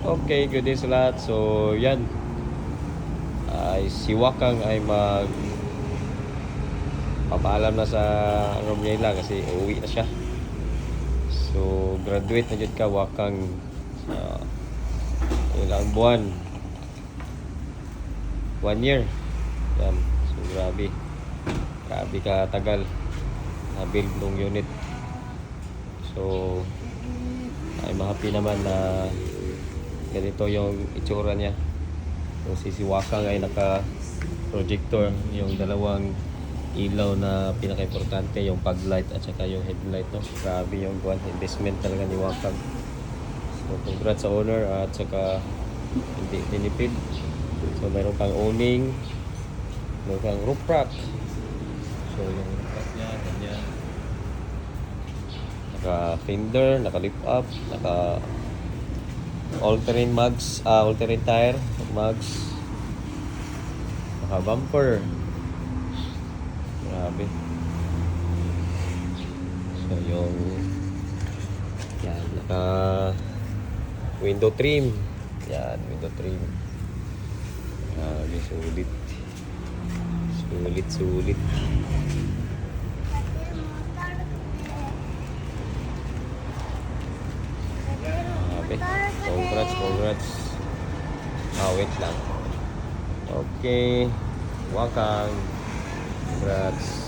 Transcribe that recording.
Okay, good day sa lahat. So, yan. Ay, si Wakang ay papaalam na sa room niya nila kasi uuwi na siya. So, graduate na dyan ka, Wakang. Sa ilang buwan. 1 year. Yan. So, grabe. Grabe ka tagal na-build nung unit. So, ay ma-happy naman na ganito yung itsura niya. So, si Wakang ay naka-projector, yung dalawang ilaw na pinaka-importante, yung pag light at saka yung headlight, no? Grabe yung investment talaga ni Wakang. So, congrats sa owner at saka hindi tinipid. So, mayroon kang awning, mayroon kang roof rack. So, yung roof rack niya, ganyan. Naka-fender, naka-lift up, all-terrain mugs, all-terrain tire, mugs, naka-bumper. Grabe. So, yung yan, window trim. Yan, window trim. Grabe, sulit. Sulit. Congrats. Wait lang. Okay. Wakang. Congrats.